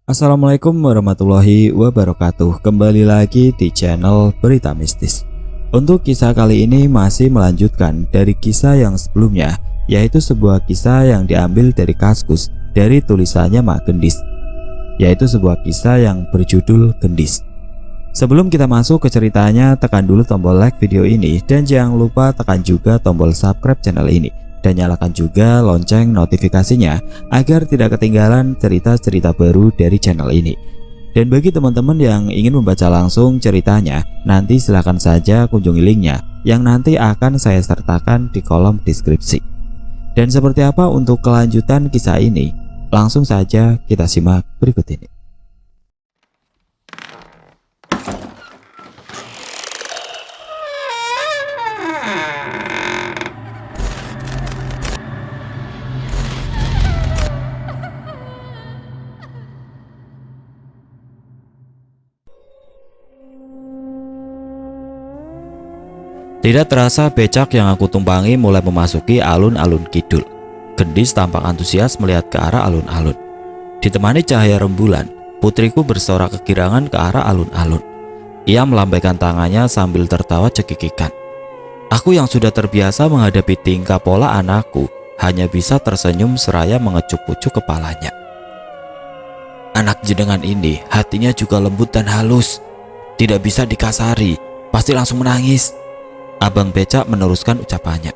Assalamualaikum warahmatullahi wabarakatuh. Kembali lagi di channel Berita Mistis. Untuk kisah kali ini masih melanjutkan dari kisah yang sebelumnya, yaitu sebuah kisah yang diambil dari Kaskus dari tulisannya Mak Gendis, yaitu sebuah kisah yang berjudul Gendis. Sebelum kita masuk ke ceritanya, tekan dulu tombol like video ini dan jangan lupa tekan juga tombol subscribe channel ini dan nyalakan juga lonceng notifikasinya agar tidak ketinggalan cerita-cerita baru dari channel ini. Dan bagi teman-teman yang ingin membaca langsung ceritanya, nanti silahkan saja kunjungi linknya yang nanti akan saya sertakan di kolom deskripsi. Dan seperti apa untuk kelanjutan kisah ini? Langsung saja kita simak berikut ini. Tidak terasa becak yang aku tumpangi mulai memasuki alun-alun kidul. Gendis tampak antusias melihat ke arah alun-alun. Ditemani cahaya rembulan, putriku bersorak kegirangan ke arah alun-alun. Ia melambaikan tangannya sambil tertawa cekikikan. Aku yang sudah terbiasa menghadapi tingkah pola anakku hanya bisa tersenyum seraya mengecup-ucup kepalanya. Anak jenengan ini hatinya juga lembut dan halus. Tidak bisa dikasari, pasti langsung menangis. Abang becak meneruskan ucapannya.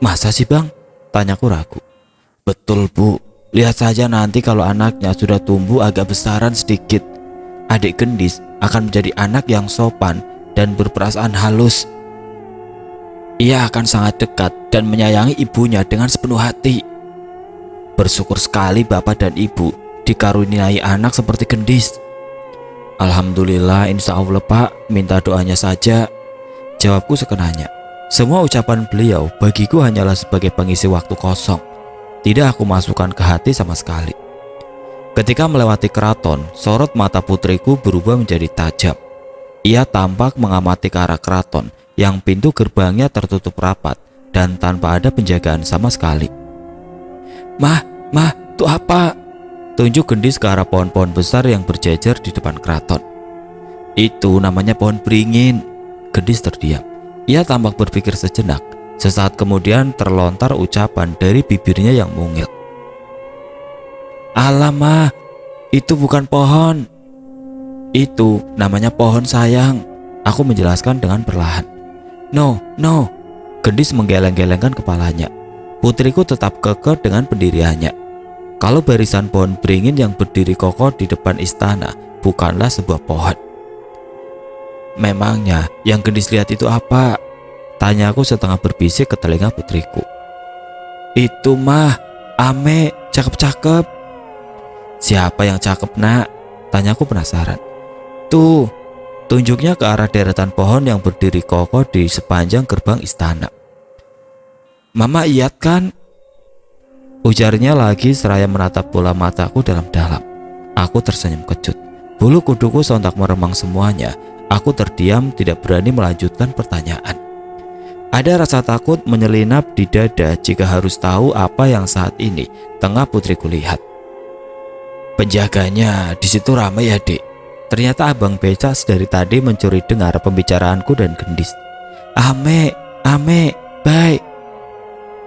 Masa sih bang? Tanyaku ragu. Betul bu, lihat saja nanti kalau anaknya sudah tumbuh agak besaran sedikit. Adik Gendis akan menjadi anak yang sopan dan berperasaan halus. Ia akan sangat dekat dan menyayangi ibunya dengan sepenuh hati. Bersyukur sekali bapak dan ibu dikaruniai anak seperti Gendis. Alhamdulillah, insya Allah pak, minta doanya saja. Jawabku sekenanya. Semua ucapan beliau bagiku hanyalah sebagai pengisi waktu kosong. Tidak aku masukkan ke hati sama sekali. Ketika melewati keraton, sorot mata putriku berubah menjadi tajam. Ia tampak mengamati ke arah keraton yang pintu gerbangnya tertutup rapat dan tanpa ada penjagaan sama sekali. Mah, tuh apa? Tunjuk Gendis ke arah pohon-pohon besar yang berjejer di depan keraton. Itu namanya pohon beringin. Gendis terdiam. Ia tampak berpikir sejenak. Sesaat kemudian terlontar ucapan dari bibirnya yang mungil. Alamah, itu bukan pohon. Itu namanya pohon sayang. Aku menjelaskan dengan perlahan. No. Gendis menggeleng-gelengkan kepalanya. Putriku tetap kekeh dengan pendiriannya. Kalau barisan pohon beringin yang berdiri kokoh di depan istana bukanlah sebuah pohon. Memangnya yang Gendis lihat itu apa? Tanyaku setengah berbisik ke telinga putriku. Itu mah ame, cakep-cakep. Siapa yang cakep nak? Tanyaku penasaran. Tuh, tunjuknya ke arah deretan pohon yang berdiri kokoh di sepanjang gerbang istana. Mama lihat kan? Ujarnya lagi seraya menatap bola mataku dalam-dalam. Aku tersenyum kecut. Bulu kuduku sontak meremang semuanya. Aku terdiam, tidak berani melanjutkan pertanyaan. Ada rasa takut menyelinap di dada jika harus tahu apa yang saat ini tengah putriku lihat. Penjaganya di situ ramai ya dek. Ternyata abang becak dari tadi mencuri dengar pembicaraanku dan Gendis. Ame, baik.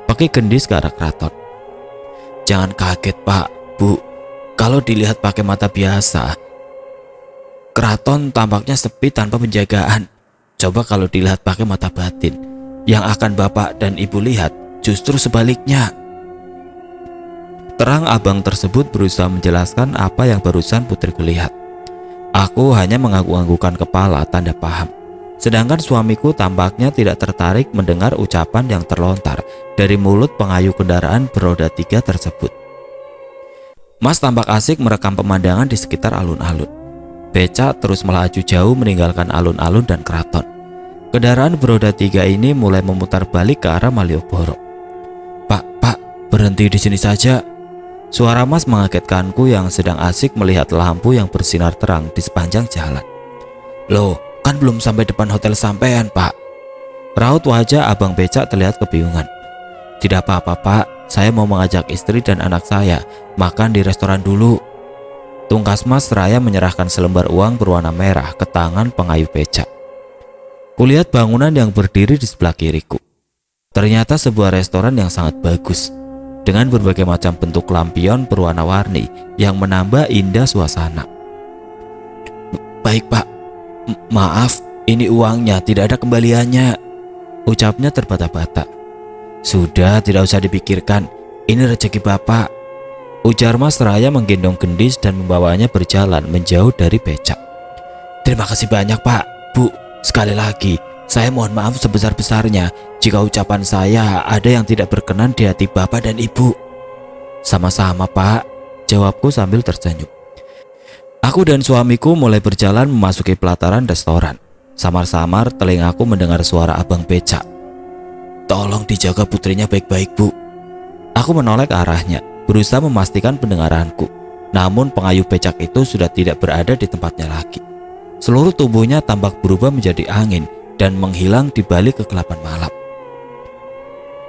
Pakai Gendis ke arah keraton. Jangan kaget pak, bu. Kalau dilihat pakai mata biasa, keraton tampaknya sepi tanpa penjagaan. Coba kalau dilihat pakai mata batin, yang akan bapak dan ibu lihat justru sebaliknya. Terang abang tersebut berusaha menjelaskan apa yang barusan putriku lihat. Aku hanya mengangguk-anggukkan kepala tanda paham. Sedangkan suamiku tampaknya tidak tertarik mendengar ucapan yang terlontar dari mulut pengayuh kendaraan beroda 3 tersebut. Mas tampak asik merekam pemandangan di sekitar alun-alun. Becak terus melaju jauh meninggalkan alun-alun dan keraton. Kendaraan beroda 3 ini mulai memutar balik ke arah Malioboro. Pak, berhenti di sini saja. Suara Mas mengagetkanku yang sedang asik melihat lampu yang bersinar terang di sepanjang jalan. Loh, kan belum sampai depan hotel sampean, Pak. Raut wajah abang becak terlihat kebingungan. Tidak apa-apa, Pak. Saya mau mengajak istri dan anak saya makan di restoran dulu. Tungkasmas Raya menyerahkan selembar uang berwarna merah ke tangan pengayuh becak. Kulihat bangunan yang berdiri di sebelah kiriku. Ternyata sebuah restoran yang sangat bagus, dengan berbagai macam bentuk lampion berwarna-warni yang menambah indah suasana. Baik Pak, maaf, ini uangnya, tidak ada kembaliannya, ucapnya terbata-bata. Sudah, tidak usah dipikirkan, ini rezeki Bapak, ujar Mas Raya menggendong Gendis dan membawanya berjalan menjauh dari becak. Terima kasih banyak Pak, Bu, sekali lagi saya mohon maaf sebesar-besarnya jika ucapan saya ada yang tidak berkenan di hati Bapak dan Ibu. Sama-sama Pak, jawabku sambil tersenyum. Aku dan suamiku mulai berjalan memasuki pelataran restoran. Samar-samar telingaku mendengar suara abang becak. Tolong dijaga putrinya baik-baik Bu. Aku menoleh ke arahnya, berusaha memastikan pendengaranku. Namun pengayuh becak itu sudah tidak berada di tempatnya lagi. Seluruh tubuhnya tampak berubah menjadi angin dan menghilang di balik kegelapan malam.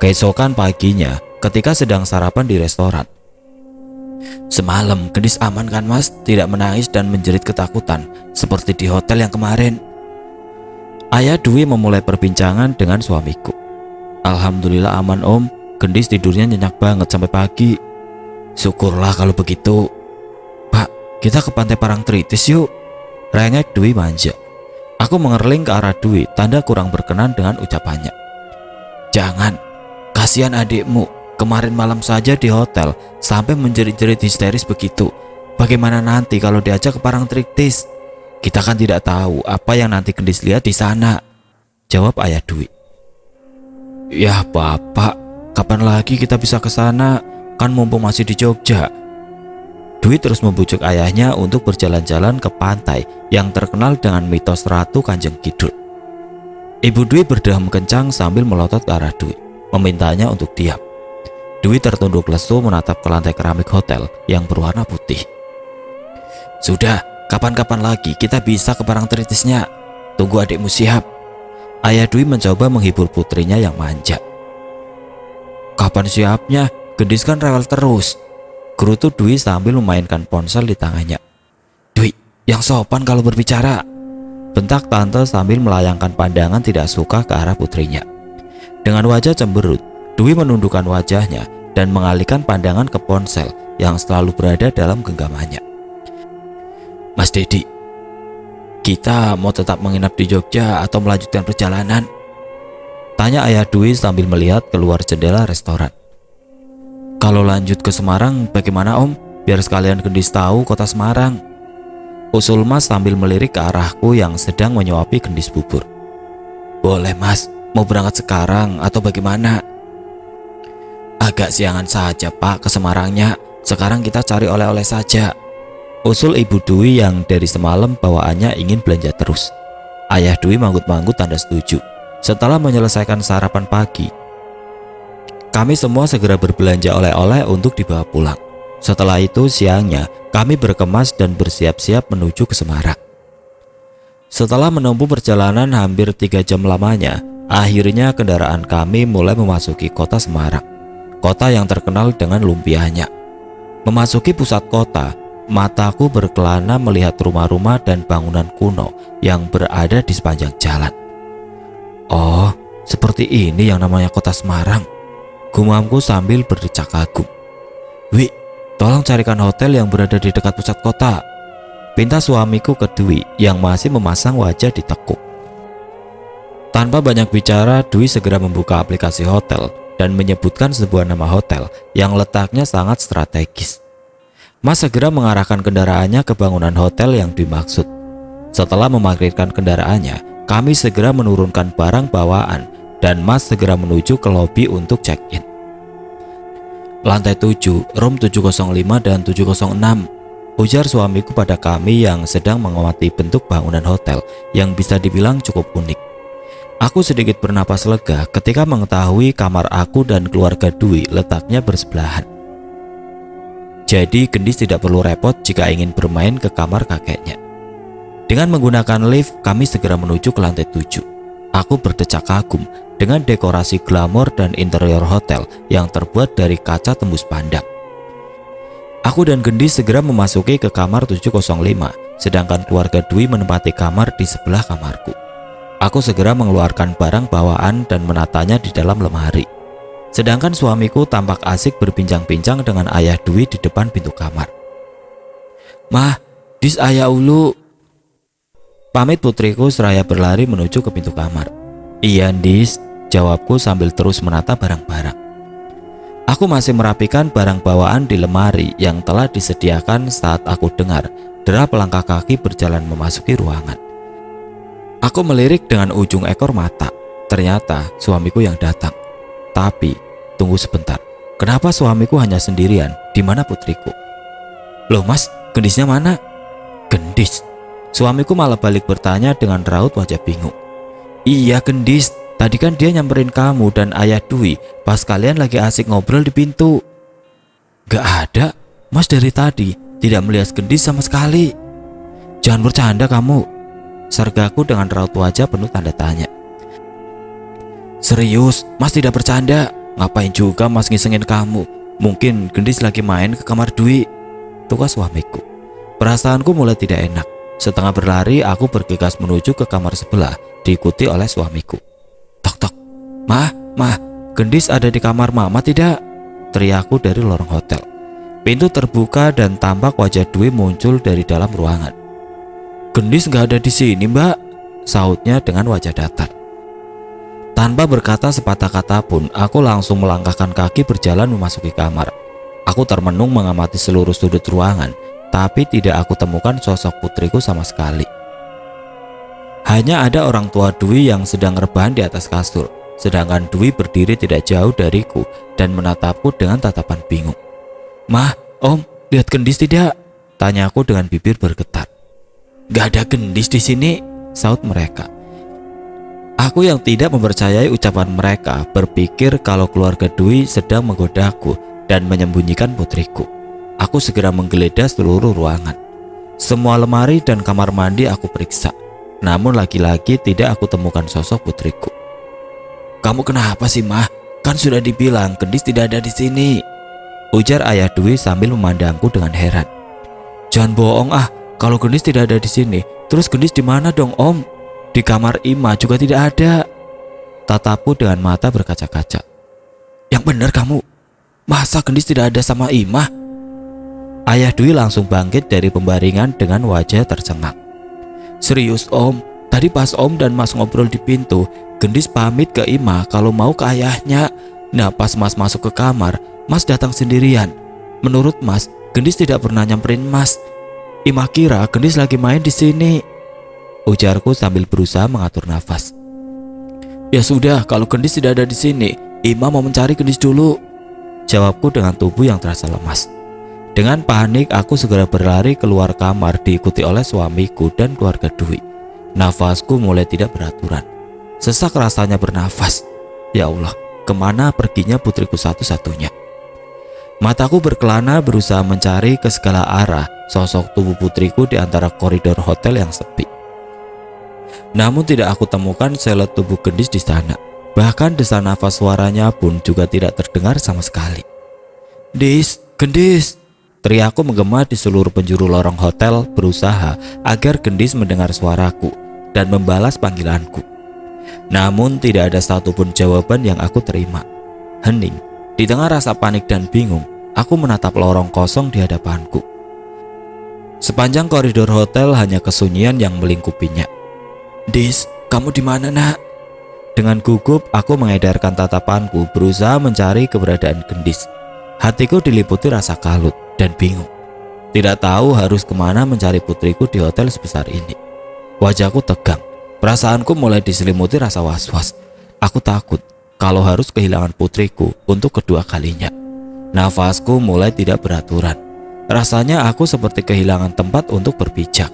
Keesokan paginya, ketika sedang sarapan di restoran. Semalam Gendis aman kan Mas? Tidak menangis dan menjerit ketakutan seperti di hotel yang kemarin. Ayah Dwi memulai perbincangan dengan suamiku. Alhamdulillah aman Om, Gendis tidurnya nyenyak banget sampai pagi. Syukurlah kalau begitu. Pak, kita ke pantai Parangtritis yuk, rengek Dwi manja. Aku mengerling ke arah Dwi, tanda kurang berkenan dengan ucapannya. Jangan, kasihan adikmu, kemarin malam saja di hotel sampai menjerit-jerit histeris begitu. Bagaimana nanti kalau diajak ke Parangtritis? Kita kan tidak tahu apa yang nanti Gendis lihat di sana, jawab ayah Dwi. Ya Bapak, kapan lagi kita bisa ke sana? Kan mumpung masih di Jogja. Dwi terus membujuk ayahnya untuk berjalan-jalan ke pantai yang terkenal dengan mitos Ratu Kanjeng Kidul. Ibu Dwi berdeham kencang sambil melotot ke arah Dwi, memintanya untuk diam. Dwi tertunduk lesu menatap ke lantai keramik hotel yang berwarna putih. Sudah, kapan-kapan lagi kita bisa ke Parangtritisnya. Tunggu adikmu siap. Ayah Dwi mencoba menghibur putrinya yang manja. Kapan siapnya? Gendis kan rewel terus, gerutu Dwi sambil memainkan ponsel di tangannya. Dwi, yang sopan kalau berbicara, bentak tante sambil melayangkan pandangan tidak suka ke arah putrinya. Dengan wajah cemberut, Dwi menundukkan wajahnya dan mengalihkan pandangan ke ponsel yang selalu berada dalam genggamannya. Mas Dedi, kita mau tetap menginap di Jogja atau melanjutkan perjalanan? Tanya ayah Dwi sambil melihat keluar jendela restoran. Kalau lanjut ke Semarang bagaimana Om? Biar sekalian Gendis tahu kota Semarang, usul Mas sambil melirik ke arahku yang sedang menyuapi Gendis bubur. Boleh Mas, mau berangkat sekarang atau bagaimana? Agak siangan saja Pak ke Semarangnya, sekarang kita cari oleh-oleh saja, usul Ibu Dwi yang dari semalam bawaannya ingin belanja terus. Ayah Dwi manggut-manggut tanda setuju. Setelah menyelesaikan sarapan pagi, kami semua segera berbelanja oleh-oleh untuk dibawa pulang. Setelah itu siangnya kami berkemas dan bersiap-siap menuju ke Semarang. Setelah menempuh perjalanan hampir 3 jam lamanya, akhirnya kendaraan kami mulai memasuki kota Semarang, kota yang terkenal dengan lumpianya. Memasuki pusat kota, mataku berkelana melihat rumah-rumah dan bangunan kuno yang berada di sepanjang jalan. Oh, seperti ini yang namanya kota Semarang, gumamku sambil berdecak kagum. Wi, tolong carikan hotel yang berada di dekat pusat kota, pinta suamiku ke Dwi yang masih memasang wajah ditekuk. Tanpa banyak bicara, Dwi segera membuka aplikasi hotel dan menyebutkan sebuah nama hotel yang letaknya sangat strategis. Mas segera mengarahkan kendaraannya ke bangunan hotel yang dimaksud. Setelah memarkirkan kendaraannya, kami segera menurunkan barang bawaan dan Mas segera menuju ke lobi untuk check-in. Lantai 7, room 705 dan 706, ujar suamiku pada kami yang sedang mengamati bentuk bangunan hotel yang bisa dibilang cukup unik. Aku sedikit bernapas lega ketika mengetahui kamar aku dan keluarga Dwi letaknya bersebelahan. Jadi Gendis tidak perlu repot jika ingin bermain ke kamar kakeknya. Dengan menggunakan lift, kami segera menuju ke lantai 7. Aku berdecak kagum dengan dekorasi glamor dan interior hotel yang terbuat dari kaca tembus pandang. Aku dan Gendis segera memasuki ke kamar 705, sedangkan keluarga Dwi menempati kamar di sebelah kamarku. Aku segera mengeluarkan barang bawaan dan menatanya di dalam lemari. Sedangkan suamiku tampak asik berbincang-bincang dengan ayah Dwi di depan pintu kamar. "Mah, dis ayah ulu," pamit putriku seraya berlari menuju ke pintu kamar. "Iya, dis," jawabku sambil terus menata barang-barang. Aku masih merapikan barang bawaan di lemari yang telah disediakan saat aku dengar derap langkah kaki berjalan memasuki ruangan. Aku melirik dengan ujung ekor mata. Ternyata suamiku yang datang. Tapi, tunggu sebentar. Kenapa suamiku hanya sendirian? Di mana putriku? "Loh mas, Gendisnya mana?" "Gendis?" Suamiku malah balik bertanya dengan raut wajah bingung. "Iya Gendis, tadi kan dia nyamperin kamu dan ayah Dwi pas kalian lagi asik ngobrol di pintu." "Gak ada, mas dari tadi tidak melihat Gendis sama sekali." "Jangan bercanda kamu," sergaku dengan raut wajah penuh tanda tanya. "Serius, mas tidak bercanda. Ngapain juga mas ngisengin kamu? Mungkin Gendis lagi main ke kamar Dwi," tukas suamiku. Perasaanku mulai tidak enak. Setengah berlari aku bergegas menuju ke kamar sebelah, diikuti oleh suamiku. "Tok tok, mah, Gendis ada di kamar mama tidak?" teriakku dari lorong hotel. Pintu terbuka dan tampak wajah Dwi muncul dari dalam ruangan. "Gendis gak ada di sini mbak," sahutnya dengan wajah datar. Tanpa berkata sepatah kata pun, aku langsung melangkahkan kaki berjalan memasuki kamar. Aku termenung mengamati seluruh sudut ruangan, tapi tidak aku temukan sosok putriku sama sekali. Hanya ada orang tua Dwi yang sedang rebahan di atas kasur, sedangkan Dwi berdiri tidak jauh dariku dan menatapku dengan tatapan bingung. "Mah, om, lihat Gendis tidak?" tanyaku dengan bibir bergetar. "Gak ada Gendis di sini," saut mereka. Aku yang tidak mempercayai ucapan mereka berpikir kalau keluarga Dwi sedang menggodaku dan menyembunyikan putriku. Aku segera menggeledah seluruh ruangan. Semua lemari dan kamar mandi aku periksa, namun lagi-lagi tidak aku temukan sosok putriku. "Kamu kenapa sih mah? Kan sudah dibilang Gendis tidak ada di sini," ujar ayah Dwi sambil memandangku dengan heran. "Jangan bohong ah, kalau Gendis tidak ada di sini, terus Gendis di mana dong om? Di kamar Ima juga tidak ada," tatapku dengan mata berkaca-kaca. "Yang benar kamu, masa Gendis tidak ada sama Ima?" Ayah Dwi langsung bangkit dari pembaringan dengan wajah tercengang. "Serius om, tadi pas om dan mas ngobrol di pintu, Gendis pamit ke Ima kalau mau ke ayahnya. Nah pas mas masuk ke kamar, mas datang sendirian. Menurut mas, Gendis tidak pernah nyamperin mas. Ima kira Gendis lagi main di sini," ujarku sambil berusaha mengatur nafas. "Ya sudah, kalau Gendis tidak ada di sini, Ima mau mencari Gendis dulu," jawabku dengan tubuh yang terasa lemas. Dengan panik aku segera berlari keluar kamar diikuti oleh suamiku dan keluarga Dwi. Nafasku mulai tidak beraturan. Sesak rasanya bernafas. Ya Allah, kemana perginya putriku satu-satunya? Mataku berkelana berusaha mencari ke segala arah sosok tubuh putriku di antara koridor hotel yang sepi. Namun tidak aku temukan selet tubuh Gendis di sana. Bahkan desa nafas suaranya pun juga tidak terdengar sama sekali. "Dis, Gendis!" teriakku menggema di seluruh penjuru lorong hotel berusaha agar Gendis mendengar suaraku dan membalas panggilanku. Namun tidak ada satupun jawaban yang aku terima. Hening, di tengah rasa panik dan bingung, aku menatap lorong kosong di hadapanku. Sepanjang koridor hotel hanya kesunyian yang melingkupinya. "Dis, kamu di mana nak?" Dengan gugup aku mengedarkan tatapanku berusaha mencari keberadaan Gendis. Hatiku diliputi rasa kalut dan bingung. Tidak tahu harus kemana mencari putriku di hotel sebesar ini. Wajahku tegang. Perasaanku mulai diselimuti rasa was-was. Aku takut kalau harus kehilangan putriku untuk kedua kalinya. Nafasku mulai tidak beraturan. Rasanya aku seperti kehilangan tempat untuk berpijak.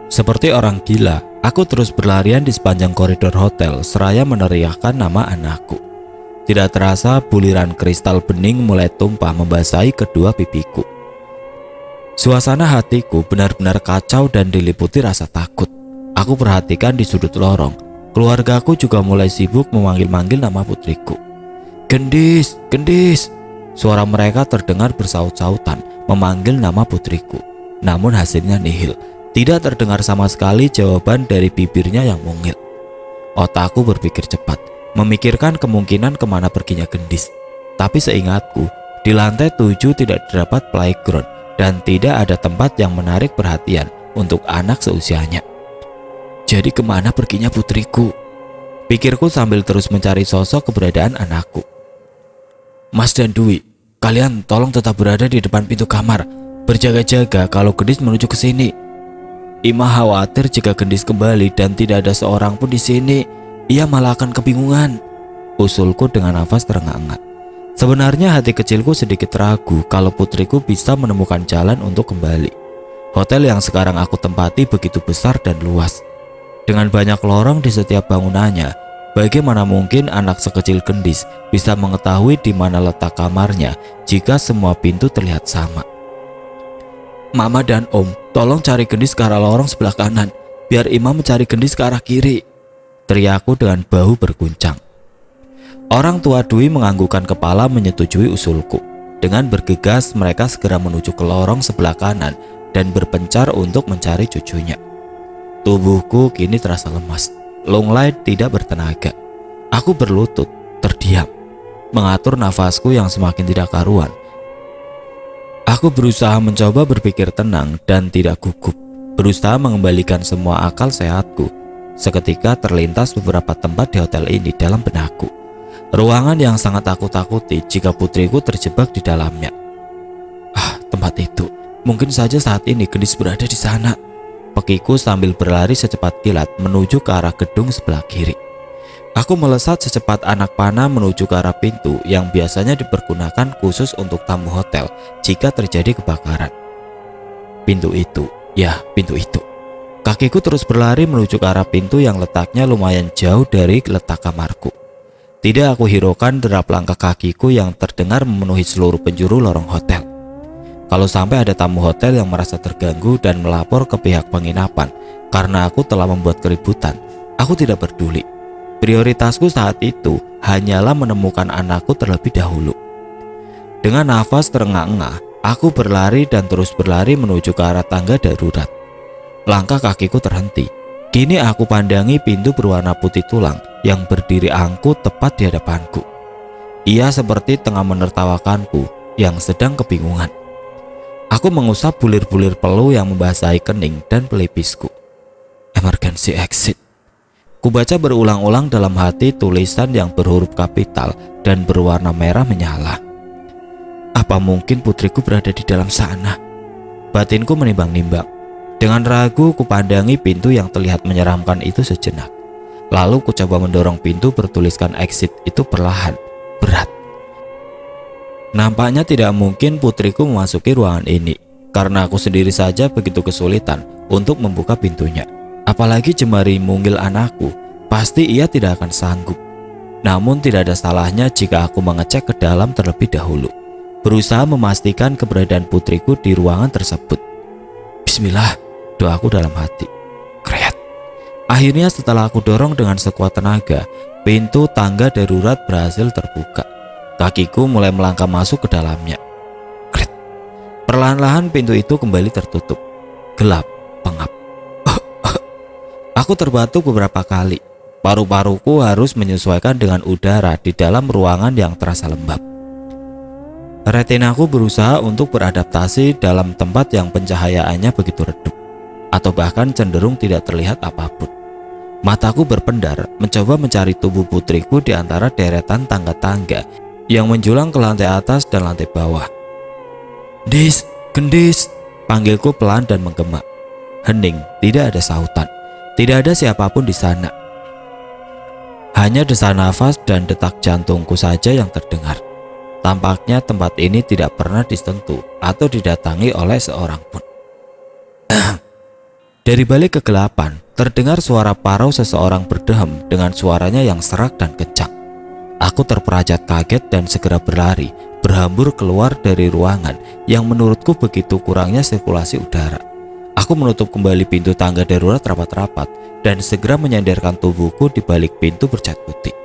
Seperti orang gila, aku terus berlarian di sepanjang koridor hotel seraya meneriakkan nama anakku. Tidak terasa buliran kristal bening mulai tumpah membasahi kedua pipiku. Suasana hatiku benar-benar kacau dan diliputi rasa takut. Aku perhatikan di sudut lorong, keluargaku juga mulai sibuk memanggil-manggil nama putriku. "Gendis, Gendis!" Suara mereka terdengar bersaut-sautan memanggil nama putriku. Namun hasilnya nihil. Tidak terdengar sama sekali jawaban dari bibirnya yang mungil. Otakku berpikir cepat, memikirkan kemungkinan kemana perginya Gendis. Tapi seingatku, di lantai 7 tidak terdapat playground dan tidak ada tempat yang menarik perhatian untuk anak seusianya. Jadi kemana perginya putriku? Pikirku sambil terus mencari sosok keberadaan anakku. Mas dan Dwi, kalian tolong tetap berada di depan pintu kamar, berjaga-jaga kalau Gendis menuju ke sini. Ima khawatir jika Gendis kembali dan tidak ada seorang pun di sini, ia malah akan kebingungan. Usulku dengan nafas terengah-engah. Sebenarnya hati kecilku sedikit ragu kalau putriku bisa menemukan jalan untuk kembali. Hotel yang sekarang aku tempati begitu besar dan luas. Dengan banyak lorong di setiap bangunannya, bagaimana mungkin anak sekecil Gendis bisa mengetahui di mana letak kamarnya jika semua pintu terlihat sama? Mama dan Om, tolong cari Gendis ke arah lorong sebelah kanan, biar Ima mencari Gendis ke arah kiri, teriakku dengan bahu berguncang. Orang tua Dwi menganggukkan kepala menyetujui usulku. Dengan bergegas mereka segera menuju ke lorong sebelah kanan dan berpencar untuk mencari cucunya. Tubuhku kini terasa lemas, lunglai tidak bertenaga. Aku berlutut, terdiam, mengatur nafasku yang semakin tidak karuan. Aku berusaha mencoba berpikir tenang dan tidak gugup, berusaha mengembalikan semua akal sehatku. Seketika terlintas beberapa tempat di hotel ini dalam benakku. Ruangan yang sangat aku takuti jika putriku terjebak di dalamnya. Tempat itu. Mungkin saja saat ini Gendis berada di sana. Pekiku sambil berlari secepat kilat menuju ke arah gedung sebelah kiri. Aku melesat secepat anak panah menuju ke arah pintu yang biasanya dipergunakan khusus untuk tamu hotel jika terjadi kebakaran. Pintu itu, ya pintu itu. Kakiku terus berlari menuju ke arah pintu yang letaknya lumayan jauh dari letak kamarku. Tidak aku hiraukan derap langkah kakiku yang terdengar memenuhi seluruh penjuru lorong hotel. Kalau sampai ada tamu hotel yang merasa terganggu dan melapor ke pihak penginapan karena aku telah membuat keributan, aku tidak peduli. Prioritasku saat itu hanyalah menemukan anakku terlebih dahulu. Dengan nafas terengah-engah, aku berlari dan terus berlari menuju ke arah tangga darurat. Langkah kakiku terhenti. Kini aku pandangi pintu berwarna putih tulang yang berdiri angkuh tepat di hadapanku. Ia seperti tengah menertawakanku yang sedang kebingungan. Aku mengusap bulir-bulir peluh yang membasahi kening dan pelipisku. Emergency exit. Kubaca berulang-ulang dalam hati tulisan yang berhuruf kapital dan berwarna merah menyala. Apa mungkin putriku berada di dalam sana? Batinku menimbang-nimbang. Dengan ragu kupandangi pintu yang terlihat menyeramkan itu sejenak. Lalu ku coba mendorong pintu bertuliskan exit itu perlahan, berat. Nampaknya tidak mungkin putriku memasuki ruangan ini, karena aku sendiri saja begitu kesulitan untuk membuka pintunya. Apalagi jemari mungil anakku, pasti ia tidak akan sanggup. Namun tidak ada salahnya jika aku mengecek ke dalam terlebih dahulu, berusaha memastikan keberadaan putriku di ruangan tersebut. Bismillah, doaku dalam hati. Kreat. Akhirnya setelah aku dorong dengan sekuat tenaga, pintu tangga darurat berhasil terbuka. Kakiku mulai melangkah masuk ke dalamnya. Kreat. Perlahan-lahan pintu itu kembali tertutup. Gelap, pengap. Aku terbatuk beberapa kali. Paru-paruku harus menyesuaikan dengan udara di dalam ruangan yang terasa lembab. Retinaku berusaha untuk beradaptasi dalam tempat yang pencahayaannya begitu redup, atau bahkan cenderung tidak terlihat apapun. Mataku berpendar mencoba mencari tubuh putriku di antara deretan tangga-tangga yang menjulang ke lantai atas dan lantai bawah. Gendis, Gendis, panggilku pelan dan menggema. Hening, tidak ada sautan. Tidak ada siapapun di sana. Hanya desah nafas dan detak jantungku saja yang terdengar. Tampaknya tempat ini tidak pernah disentuh atau didatangi oleh seorang pun. Dari balik kegelapan, terdengar suara parau seseorang berdehem dengan suaranya yang serak dan kencang. Aku terperajat kaget dan segera berlari, berhambur keluar dari ruangan yang menurutku begitu kurangnya sirkulasi udara. Aku menutup kembali pintu tangga darurat rapat-rapat dan segera menyandarkan tubuhku di balik pintu bercat putih.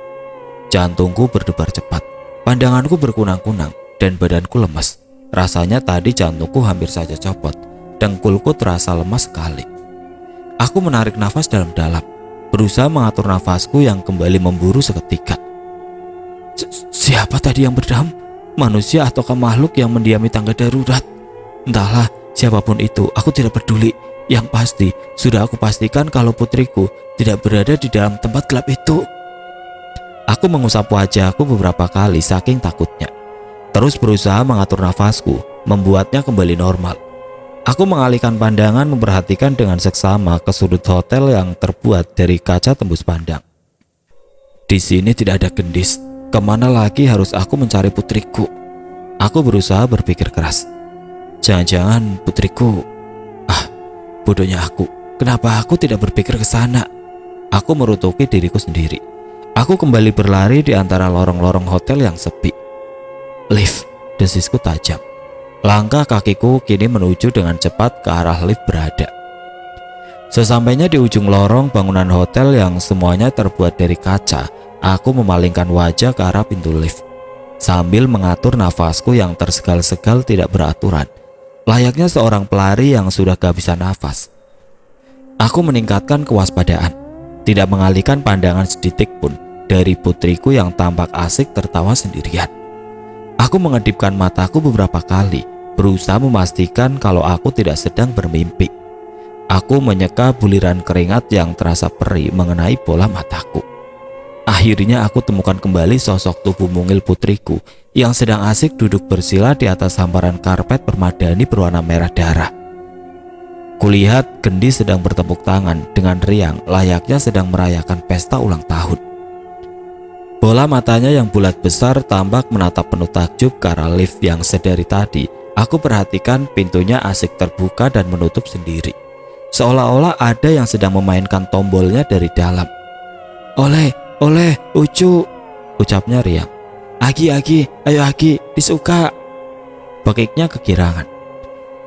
Jantungku berdebar cepat, pandanganku berkunang-kunang, dan badanku lemas. Rasanya tadi jantungku hampir saja copot. Dengkulku terasa lemas sekali. Aku menarik nafas dalam-dalam, berusaha mengatur nafasku yang kembali memburu seketika. Siapa tadi yang berdam? Manusia ataukah makhluk yang mendiami tangga darurat? Entahlah, siapapun itu, aku tidak peduli. Yang pasti, sudah aku pastikan kalau putriku tidak berada di dalam tempat gelap itu. Aku mengusap wajahku beberapa kali saking takutnya. Terus berusaha mengatur nafasku, membuatnya kembali normal. Aku mengalihkan pandangan memperhatikan dengan seksama ke sudut hotel yang terbuat dari kaca tembus pandang. Di sini tidak ada gendis. Kemana lagi harus aku mencari putriku? Aku berusaha berpikir keras. Jangan-jangan putriku. Bodohnya aku. Kenapa aku tidak berpikir ke sana? Aku merutuki diriku sendiri. Aku kembali berlari di antara lorong-lorong hotel yang sepi. Lift, desisku tajam. Langkah kakiku kini menuju dengan cepat ke arah lift berada. Sesampainya di ujung lorong bangunan hotel yang semuanya terbuat dari kaca, aku memalingkan wajah ke arah pintu lift. Sambil mengatur nafasku yang tersegal-segal tidak beraturan, layaknya seorang pelari yang sudah kehabisan nafas. Aku meningkatkan kewaspadaan, tidak mengalihkan pandangan sedetik pun dari putriku yang tampak asik tertawa sendirian. Aku mengedipkan mataku beberapa kali, berusaha memastikan kalau aku tidak sedang bermimpi. Aku menyeka buliran keringat yang terasa perih mengenai bola mataku. Akhirnya aku temukan kembali sosok tubuh mungil putriku yang sedang asik duduk bersila di atas hamparan karpet permadani berwarna merah darah. Kulihat Gendis sedang bertepuk tangan dengan riang layaknya sedang merayakan pesta ulang tahun. Bola matanya yang bulat besar tampak menatap penuh takjub ke arah lift yang sedari tadi aku perhatikan pintunya asik terbuka dan menutup sendiri. Seolah-olah ada yang sedang memainkan tombolnya dari dalam. Oleh, Ucu, ucapnya riang. Agi, ayo Agi, disuka. Bekiknya kegirangan.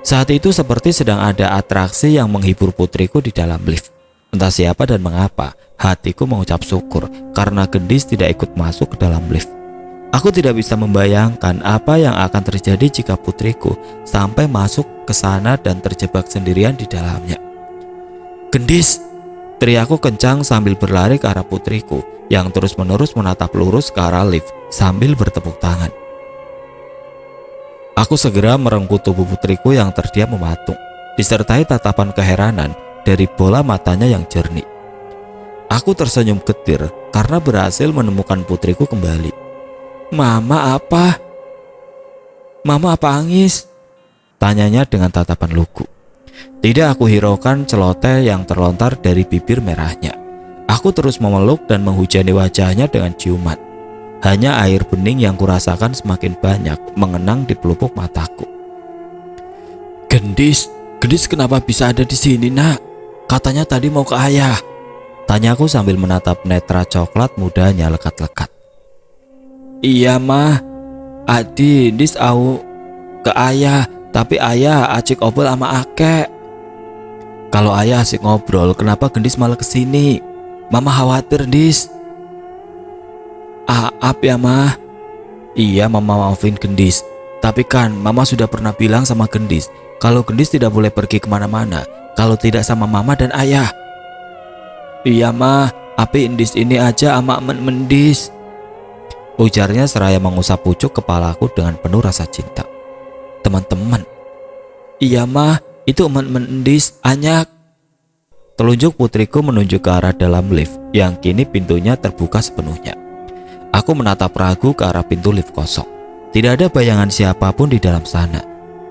Saat itu seperti sedang ada atraksi yang menghibur putriku di dalam lift. Entah siapa dan mengapa, hatiku mengucap syukur karena Gendis tidak ikut masuk ke dalam lift. Aku tidak bisa membayangkan apa yang akan terjadi jika putriku sampai masuk ke sana dan terjebak sendirian di dalamnya. Gendis, teriakku kencang sambil berlari ke arah putriku yang terus-menerus menatap lurus ke arah lift sambil bertepuk tangan. Aku segera merengkuh tubuh putriku yang terdiam mematung, disertai tatapan keheranan dari bola matanya yang jernih. Aku tersenyum getir karena berhasil menemukan putriku kembali. Mama apa? Mama apa Angis? Tanyanya dengan tatapan lugu. Tidak aku hiraukan celoteh yang terlontar dari bibir merahnya. Aku terus memeluk dan menghujani wajahnya dengan ciuman. Hanya air bening yang kurasakan semakin banyak mengenang di pelupuk mataku. Gendis kenapa bisa ada di sini, Nak? Katanya tadi mau ke ayah. Tanyaku sambil menatap netra coklat mudanya lekat-lekat. Iya mah, Adi dis au ke ayah, tapi ayah acik obrol sama ake. Kalau ayah asik ngobrol, kenapa Gendis malah kesini? Mama khawatir, Dis. Maaf ya mah. Iya, Mama maafin Gendis. Tapi kan Mama sudah pernah bilang sama Gendis kalau Gendis tidak boleh pergi kemana-mana kalau tidak sama Mama dan ayah. Iya mah, api Indis ini aja ama mendis. Ujarnya seraya mengusap pucuk kepalaku dengan penuh rasa cinta. Teman-teman. Iya mah, itu mendis anyak. Telunjuk putriku menunjuk ke arah dalam lift yang kini pintunya terbuka sepenuhnya. Aku menatap ragu ke arah pintu lift kosong. Tidak ada bayangan siapapun di dalam sana.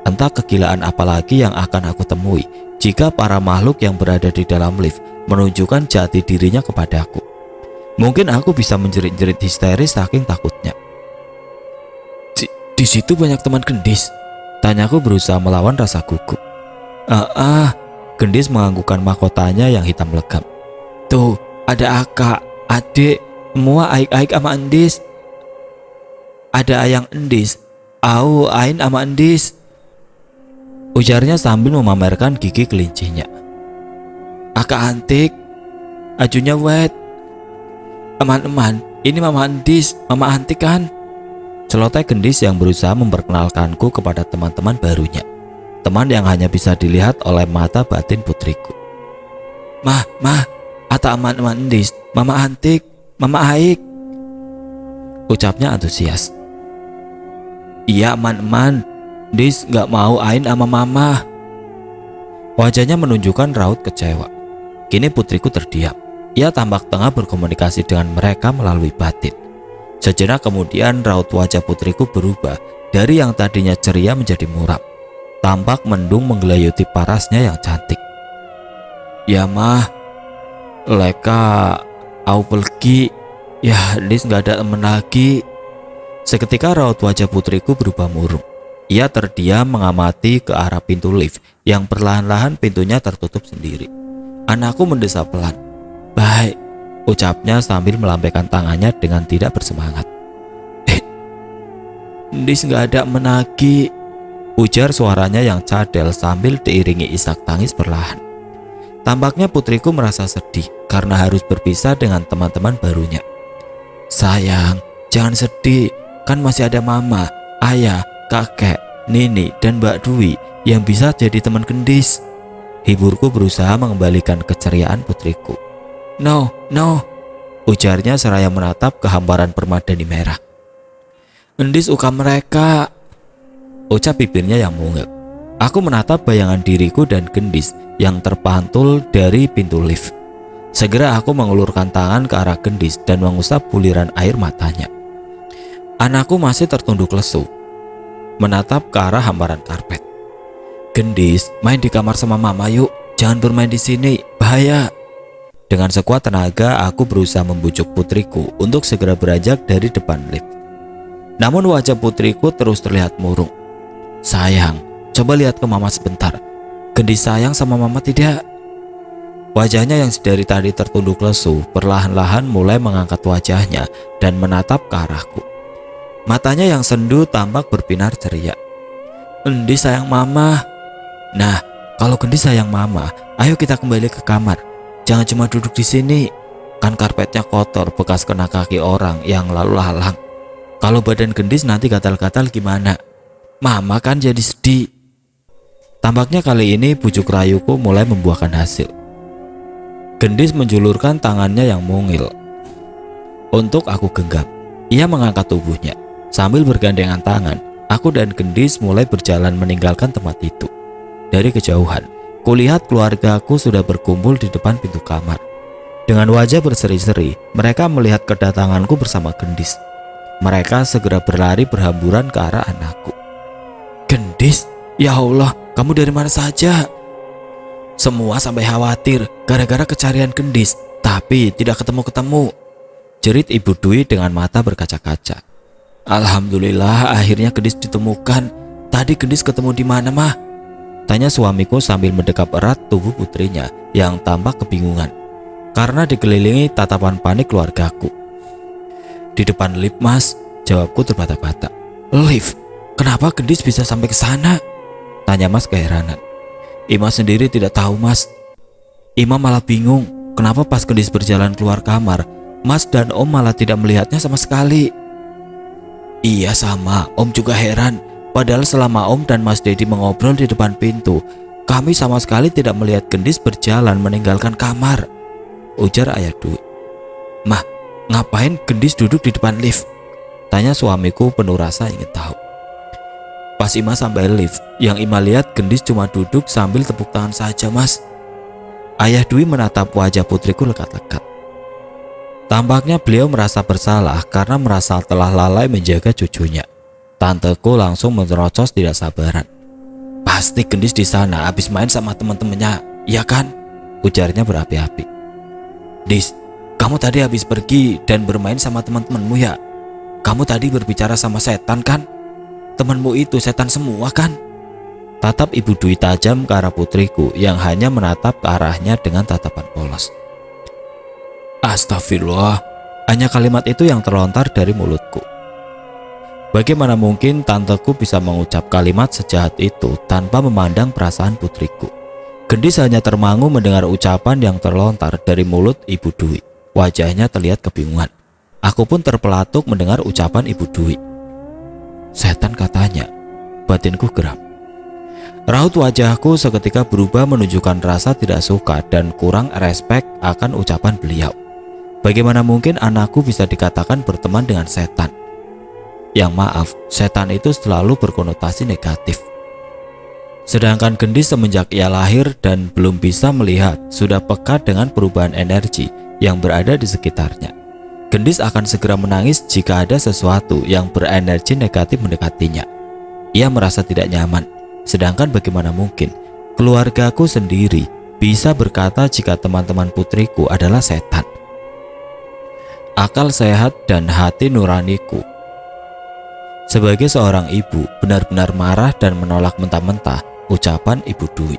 Entah kegilaan apa lagi yang akan aku temui jika para makhluk yang berada di dalam lift menunjukkan jati dirinya kepadaku. Mungkin aku bisa menjerit-jerit histeris saking takutnya. Di situ banyak teman Gendis. Tanyaku berusaha melawan rasa gugup. Gendis menganggukkan mahkotanya yang hitam legam. Tuh, ada akak, adik, semua aik-aik sama Endis. Ada ayang Endis, au ain sama Endis. Ujarnya sambil memamerkan gigi kelincinya. Akak antik, ajunya wet. Teman-teman, ini Mama Endis, Mama antik kan? Celoteh Gendis yang berusaha memperkenalkanku kepada teman-teman barunya. Teman yang hanya bisa dilihat oleh mata batin putriku. Mah, ata aman Endis, mama antik, mama aik, ucapnya antusias. Iya aman, Dis gak mau Ain sama mama. Wajahnya menunjukkan raut kecewa. Kini putriku terdiam. Ia tampak tengah berkomunikasi dengan mereka melalui batin. Sejenak kemudian raut wajah putriku berubah dari yang tadinya ceria menjadi muram. Tampak mendung menggelayuti parasnya yang cantik. Ya mah, leka au pergi. Ya Dis gak ada temen lagi. Seketika raut wajah putriku berubah murung. Ia terdiam mengamati ke arah pintu lift yang perlahan-lahan pintunya tertutup sendiri. Anakku mendesah pelan. Baik, ucapnya sambil melambaikan tangannya dengan tidak bersemangat. Dis gak ada menagi, ujar suaranya yang cadel sambil diiringi isak tangis perlahan. Tampaknya putriku merasa sedih karena harus berpisah dengan teman-teman barunya. Sayang, jangan sedih, kan masih ada mama, ayah, kakek, Nini, dan Mbak Dwi yang bisa jadi teman Gendis. Hiburku berusaha mengembalikan keceriaan putriku. No, ujarnya seraya menatap ke hamparan permadani merah. Gendis uka mereka, ucap bibirnya yang mungil. Aku menatap bayangan diriku dan Gendis yang terpantul dari pintu lift. Segera aku mengulurkan tangan ke arah Gendis dan mengusap buliran air matanya. Anakku masih tertunduk lesu, menatap ke arah hamparan karpet. Gendis, main di kamar sama mama yuk, jangan bermain di sini, bahaya. Dengan sekuat tenaga aku berusaha membujuk putriku untuk segera beranjak dari depan lift. Namun wajah putriku terus terlihat murung. Sayang, coba lihat ke mama sebentar. Gendis sayang sama mama tidak? Wajahnya yang dari tadi tertunduk lesu perlahan-lahan mulai mengangkat wajahnya dan menatap ke arahku. Matanya yang sendu tampak berbinar ceria. Gendis sayang mama. Nah, kalau Gendis sayang mama, ayo kita kembali ke kamar. Jangan cuma duduk di sini. Kan karpetnya kotor bekas kena kaki orang yang lalu lalang. Kalau badan Gendis nanti gatal-gatal gimana? Mama kan jadi sedih. Tampaknya kali ini bujuk rayuku mulai membuahkan hasil. Gendis menjulurkan tangannya yang mungil untuk aku genggam. Ia mengangkat tubuhnya. Sambil bergandengan tangan, aku dan Gendis mulai berjalan meninggalkan tempat itu. Dari kejauhan, kulihat keluargaku sudah berkumpul di depan pintu kamar. Dengan wajah berseri-seri, mereka melihat kedatanganku bersama Gendis. Mereka segera berlari berhamburan ke arah anakku. Gendis, ya Allah, kamu dari mana saja? Semua sampai khawatir gara-gara kecarian Gendis, tapi tidak ketemu-ketemu, jerit Ibu Dwi dengan mata berkaca-kaca. Alhamdulillah akhirnya Gendis ditemukan. Tadi Gendis ketemu di mana mah? Tanya suamiku sambil mendekap erat tubuh putrinya yang tampak kebingungan karena dikelilingi tatapan panik keluargaku. Di depan lift mas, jawabku terbata-bata. Lift? Kenapa Gendis bisa sampai ke sana? Tanya mas keheranan. Ima sendiri tidak tahu mas. Ima malah bingung kenapa pas Gendis berjalan keluar kamar, mas dan om malah tidak melihatnya sama sekali. Iya sama, om juga heran. Padahal selama om dan mas Dedi mengobrol di depan pintu, kami sama sekali tidak melihat Gendis berjalan meninggalkan kamar, ujar ayah Dwi. Mah, ngapain Gendis duduk di depan lift? Tanya suamiku penuh rasa ingin tahu. Pas Ima sampai lift, yang Ima lihat Gendis cuma duduk sambil tepuk tangan saja mas. Ayah Dwi menatap wajah putriku lekat-lekat. Tampaknya beliau merasa bersalah karena merasa telah lalai menjaga cucunya. Tanteku langsung menerocos tidak sabaran. Pasti Gendis di sana habis main sama teman-temannya, ya kan? Ujarnya berapi-api. Dis, kamu tadi habis pergi dan bermain sama teman-temanmu ya? Kamu tadi berbicara sama setan kan? Temanmu itu setan semua kan? Tatap Ibu Dwi tajam ke arah putriku yang hanya menatap ke arahnya dengan tatapan polos. Astagfirullah, hanya kalimat itu yang terlontar dari mulutku. Bagaimana mungkin tanteku bisa mengucap kalimat sejahat itu tanpa memandang perasaan putriku? Gendis hanya termangu mendengar ucapan yang terlontar dari mulut Ibu Dwi. Wajahnya terlihat kebingungan. Aku pun terpelatuk mendengar ucapan Ibu Dwi. setan katanya. Batinku geram. Raut wajahku seketika berubah menunjukkan rasa tidak suka dan kurang respek akan ucapan beliau. Bagaimana mungkin anakku bisa dikatakan berteman dengan setan? Yang maaf, setan itu selalu berkonotasi negatif. Sedangkan Gendis semenjak ia lahir dan belum bisa melihat, sudah peka dengan perubahan energi yang berada di sekitarnya. Gendis akan segera menangis jika ada sesuatu yang berenergi negatif mendekatinya. Ia merasa tidak nyaman. Sedangkan bagaimana mungkin keluargaku sendiri bisa berkata jika teman-teman putriku adalah setan? Akal sehat dan hati nuraniku sebagai seorang ibu benar-benar marah dan menolak mentah-mentah ucapan Ibu Dwi.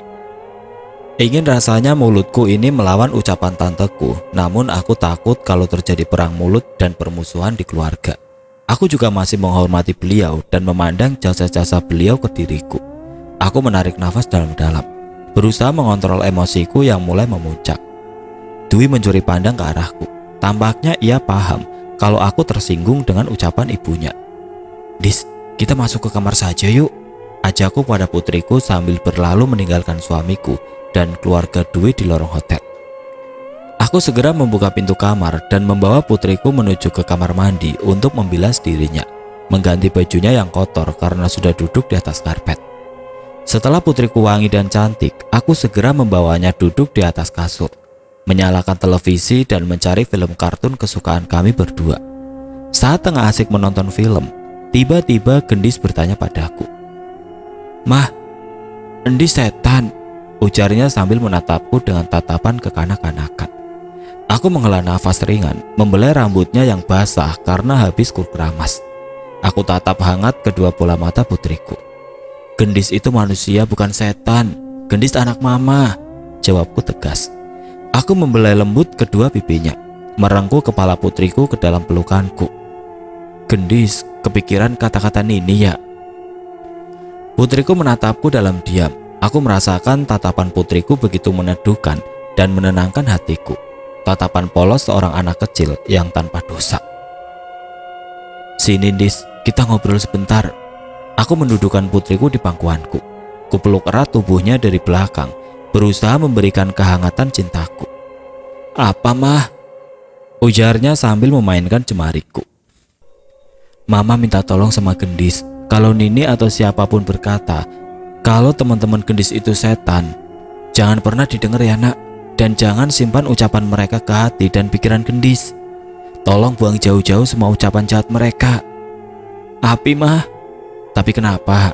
Ingin rasanya mulutku ini melawan ucapan tanteku, namun aku takut kalau terjadi perang mulut dan permusuhan di keluarga. Aku juga masih menghormati beliau dan memandang jasa-jasa beliau ke diriku. Aku menarik nafas dalam-dalam, berusaha mengontrol emosiku yang mulai memuncak. Dwi mencuri pandang ke arahku. Tampaknya ia paham kalau aku tersinggung dengan ucapan ibunya. "Dis, kita masuk ke kamar saja yuk," ajakku pada putriku sambil berlalu meninggalkan suamiku dan keluarga Dwi di lorong hotel. Aku segera membuka pintu kamar dan membawa putriku menuju ke kamar mandi untuk membilas dirinya, mengganti bajunya yang kotor karena sudah duduk di atas karpet. Setelah putriku wangi dan cantik, aku segera membawanya duduk di atas kasur, menyalakan televisi dan mencari film kartun kesukaan kami berdua. Saat tengah asik menonton film, tiba-tiba Gendis bertanya padaku. "Mah, Endi setan?" ujarnya sambil menatapku dengan tatapan kekanak-kanakan. Aku menghela nafas ringan, membelai rambutnya yang basah karena habis kuramas. Aku tatap hangat kedua bola mata putriku. "Gendis itu manusia, bukan setan. Gendis anak mama," jawabku tegas. Aku membelai lembut kedua pipinya, merengkuh kepala putriku ke dalam pelukanku. "Gendis, kepikiran kata-kata Nini ya?" Putriku menatapku dalam diam. Aku merasakan tatapan putriku begitu meneduhkan dan menenangkan hatiku. Tatapan polos seorang anak kecil yang tanpa dosa. "Sini Dis, kita ngobrol sebentar." Aku mendudukkan putriku di pangkuanku. Kupeluk erat tubuhnya dari belakang, berusaha memberikan kehangatan cintaku. "Apa mah?" ujarnya sambil memainkan jemariku. "Mama minta tolong sama Gendis. Kalau Nini atau siapapun berkata kalau teman-teman Gendis itu setan, jangan pernah didengar ya nak. Dan jangan simpan ucapan mereka ke hati dan pikiran Gendis. Tolong buang jauh-jauh semua ucapan jahat mereka." "Api mah, tapi kenapa?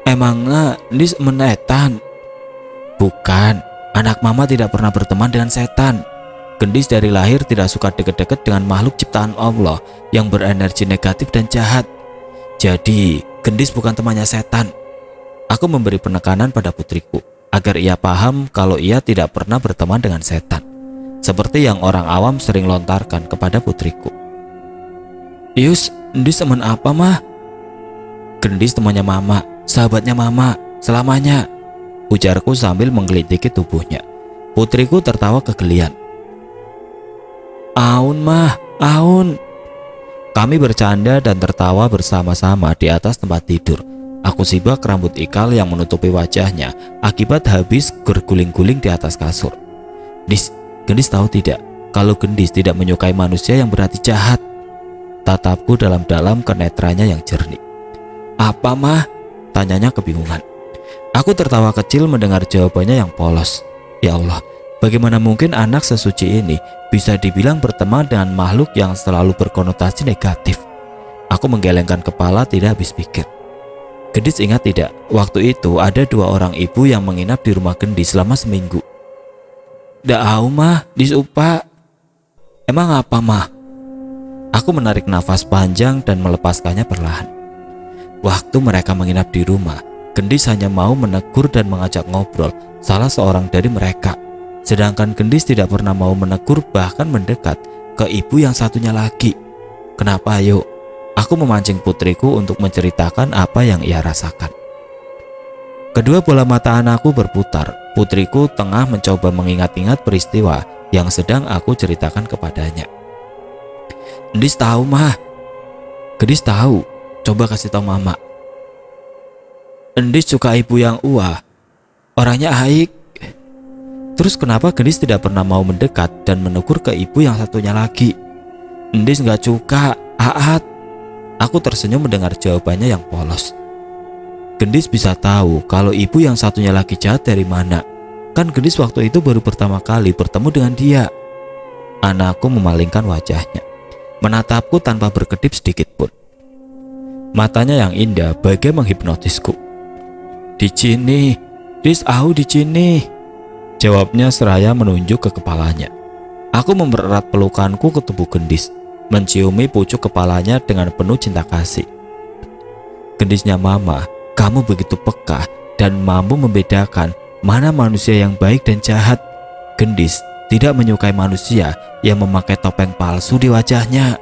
Emangnya Gendis menetan?" "Bukan, anak mama tidak pernah berteman dengan setan. Gendis dari lahir tidak suka deket-deket dengan makhluk ciptaan Allah yang berenergi negatif dan jahat. Jadi, Gendis bukan temannya setan." Aku memberi penekanan pada putriku agar ia paham kalau ia tidak pernah berteman dengan setan, seperti yang orang awam sering lontarkan kepada putriku. "Yus, Gendis teman apa mah?" "Gendis temannya mama, sahabatnya mama, selamanya," ujarku sambil menggelitiki tubuhnya. Putriku tertawa kegelian. "Aun mah, aun." Kami bercanda dan tertawa bersama-sama di atas tempat tidur. Aku sibak rambut ikal yang menutupi wajahnya akibat habis berguling-guling di atas kasur. "Dis, Gendis tahu tidak kalau Gendis tidak menyukai manusia yang berhati jahat?" Tatapku dalam-dalam ke netranya yang jernih. "Apa mah?" tanyanya kebingungan. Aku tertawa kecil mendengar jawabannya yang polos. Ya Allah, bagaimana mungkin anak sesuci ini bisa dibilang berteman dengan makhluk yang selalu berkonotasi negatif? Aku menggelengkan kepala tidak habis pikir. Gendis ingat tidak, waktu itu ada 2 orang ibu yang menginap di rumah Gendis selama seminggu. "Dah mah, disupa." "Emang apa mah?" Aku menarik nafas panjang dan melepaskannya perlahan. Waktu mereka menginap di rumah, Gendis hanya mau menegur dan mengajak ngobrol salah seorang dari mereka. Sedangkan Gendis tidak pernah mau menegur bahkan mendekat ke ibu yang satunya lagi. Kenapa ayo? Aku memancing putriku untuk menceritakan apa yang ia rasakan. Kedua bola mata anakku berputar. Putriku tengah mencoba mengingat-ingat peristiwa yang sedang aku ceritakan kepadanya. "Gendis tahu mah." Gendis tahu, coba kasih tahu mama. Gendis suka ibu yang uah, orangnya baik. Terus kenapa Gendis tidak pernah mau mendekat dan menegur ke ibu yang satunya lagi? Gendis nggak suka, Aat. Aku tersenyum mendengar jawabannya yang polos. Gendis bisa tahu kalau ibu yang satunya lagi jahat dari mana. Kan Gendis waktu itu baru pertama kali bertemu dengan dia. Anakku memalingkan wajahnya, menatapku tanpa berkedip sedikit pun. Matanya yang indah bagai menghipnotisku. Di sini, Dis au di sini, jawabnya seraya menunjuk ke kepalanya. Aku mempererat pelukanku ke tubuh Gendis, menciumi pucuk kepalanya dengan penuh cinta kasih. Gendisnya mama, kamu begitu peka dan mampu membedakan mana manusia yang baik dan jahat. Gendis tidak menyukai manusia yang memakai topeng palsu di wajahnya.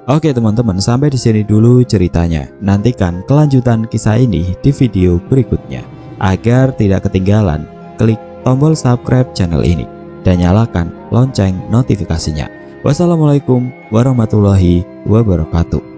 Oke teman-teman, sampai di sini dulu ceritanya. Nantikan kelanjutan kisah ini di video berikutnya. Agar tidak ketinggalan, klik tombol subscribe channel ini dan nyalakan lonceng notifikasinya. Wassalamualaikum warahmatullahi wabarakatuh.